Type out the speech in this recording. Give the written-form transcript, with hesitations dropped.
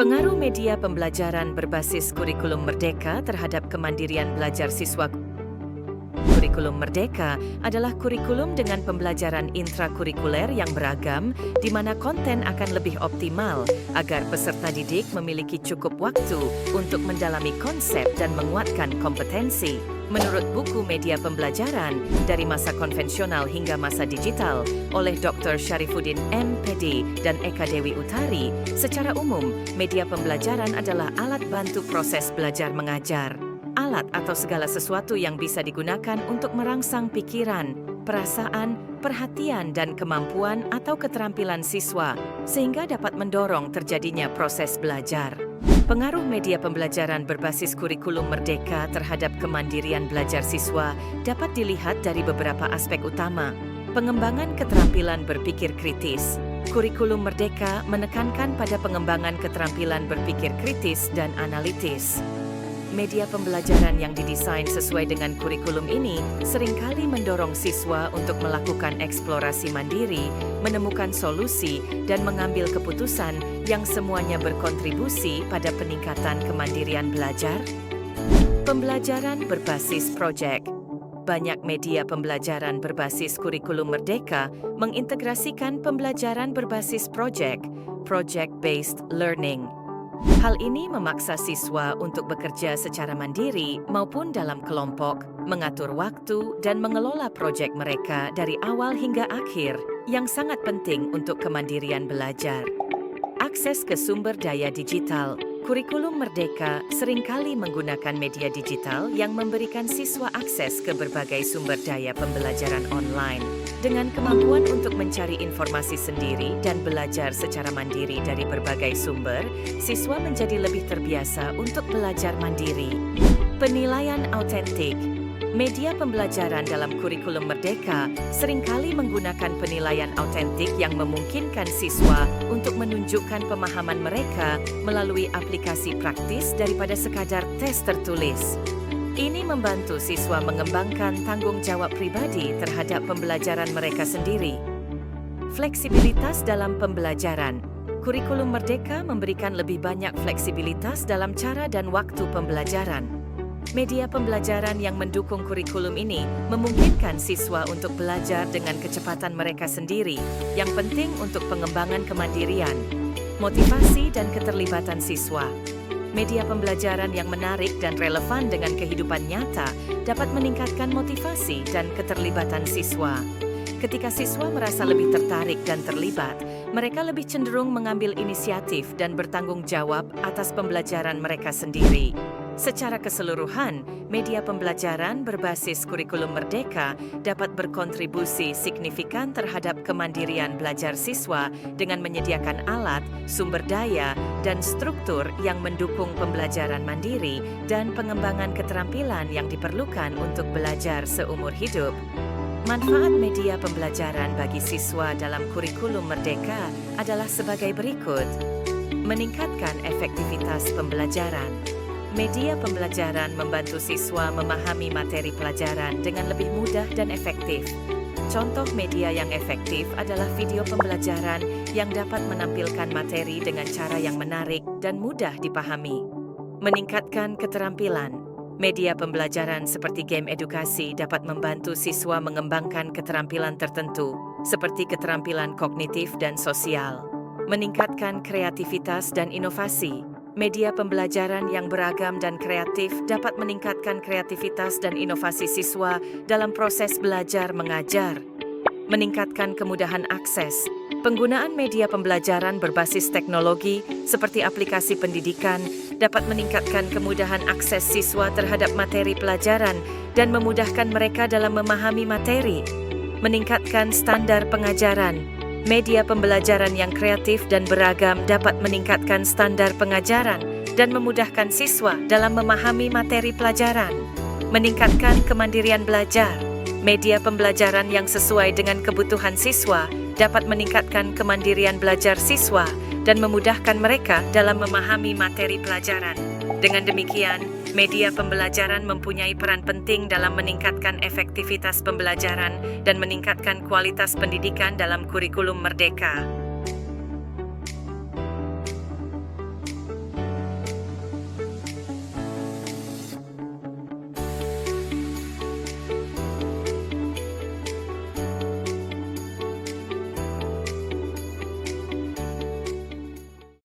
Pengaruh media pembelajaran berbasis kurikulum merdeka terhadap kemandirian belajar siswa. Kurikulum merdeka adalah kurikulum dengan pembelajaran intrakurikuler yang beragam, di mana konten akan lebih optimal agar peserta didik memiliki cukup waktu untuk mendalami konsep dan menguatkan kompetensi. Menurut buku Media Pembelajaran dari Masa Konvensional hingga Masa Digital oleh Dr. Syarifuddin M.Pd dan Eka Dewi Utari, secara umum, media pembelajaran adalah alat bantu proses belajar mengajar. Alat atau segala sesuatu yang bisa digunakan untuk merangsang pikiran, perasaan, perhatian, dan kemampuan atau keterampilan siswa, sehingga dapat mendorong terjadinya proses belajar. Pengaruh media pembelajaran berbasis kurikulum merdeka terhadap kemandirian belajar siswa dapat dilihat dari beberapa aspek utama. Pengembangan keterampilan berpikir kritis. Kurikulum merdeka menekankan pada pengembangan keterampilan berpikir kritis dan analitis. Media pembelajaran yang didesain sesuai dengan kurikulum ini seringkali mendorong siswa untuk melakukan eksplorasi mandiri, menemukan solusi, dan mengambil keputusan yang semuanya berkontribusi pada peningkatan kemandirian belajar. Pembelajaran berbasis proyek. Banyak media pembelajaran berbasis kurikulum merdeka mengintegrasikan pembelajaran berbasis proyek, project-based learning. Hal ini memaksa siswa untuk bekerja secara mandiri maupun dalam kelompok, mengatur waktu, dan mengelola proyek mereka dari awal hingga akhir, yang sangat penting untuk kemandirian belajar. Akses ke sumber daya digital. Kurikulum merdeka seringkali menggunakan media digital yang memberikan siswa akses ke berbagai sumber daya pembelajaran online. Dengan kemampuan untuk mencari informasi sendiri dan belajar secara mandiri dari berbagai sumber, siswa menjadi lebih terbiasa untuk belajar mandiri. Penilaian autentik. Media pembelajaran dalam kurikulum merdeka seringkali menggunakan penilaian autentik yang memungkinkan siswa untuk menunjukkan pemahaman mereka melalui aplikasi praktis daripada sekadar tes tertulis. Ini membantu siswa mengembangkan tanggung jawab pribadi terhadap pembelajaran mereka sendiri. Fleksibilitas dalam pembelajaran. Kurikulum merdeka memberikan lebih banyak fleksibilitas dalam cara dan waktu pembelajaran. Media pembelajaran yang mendukung kurikulum ini memungkinkan siswa untuk belajar dengan kecepatan mereka sendiri, yang penting untuk pengembangan kemandirian, motivasi, dan keterlibatan siswa. Media pembelajaran yang menarik dan relevan dengan kehidupan nyata dapat meningkatkan motivasi dan keterlibatan siswa. Ketika siswa merasa lebih tertarik dan terlibat, mereka lebih cenderung mengambil inisiatif dan bertanggung jawab atas pembelajaran mereka sendiri. Secara keseluruhan, media pembelajaran berbasis kurikulum merdeka dapat berkontribusi signifikan terhadap kemandirian belajar siswa dengan menyediakan alat, sumber daya, dan struktur yang mendukung pembelajaran mandiri dan pengembangan keterampilan yang diperlukan untuk belajar seumur hidup. Manfaat media pembelajaran bagi siswa dalam kurikulum merdeka adalah sebagai berikut. Meningkatkan efektivitas pembelajaran. Media pembelajaran membantu siswa memahami materi pelajaran dengan lebih mudah dan efektif. Contoh media yang efektif adalah video pembelajaran yang dapat menampilkan materi dengan cara yang menarik dan mudah dipahami. Meningkatkan keterampilan. Media pembelajaran seperti game edukasi dapat membantu siswa mengembangkan keterampilan tertentu, seperti keterampilan kognitif dan sosial. Meningkatkan kreativitas dan inovasi. Media pembelajaran yang beragam dan kreatif dapat meningkatkan kreativitas dan inovasi siswa dalam proses belajar mengajar. Meningkatkan kemudahan akses. Penggunaan media pembelajaran berbasis teknologi seperti aplikasi pendidikan dapat meningkatkan kemudahan akses siswa terhadap materi pelajaran dan memudahkan mereka dalam memahami materi. Meningkatkan standar pengajaran. Media pembelajaran yang kreatif dan beragam dapat meningkatkan standar pengajaran dan memudahkan siswa dalam memahami materi pelajaran. Meningkatkan kemandirian belajar. Media pembelajaran yang sesuai dengan kebutuhan siswa dapat meningkatkan kemandirian belajar siswa dan memudahkan mereka dalam memahami materi pelajaran. Dengan demikian, media pembelajaran mempunyai peran penting dalam meningkatkan efektivitas pembelajaran dan meningkatkan kualitas pendidikan dalam kurikulum merdeka.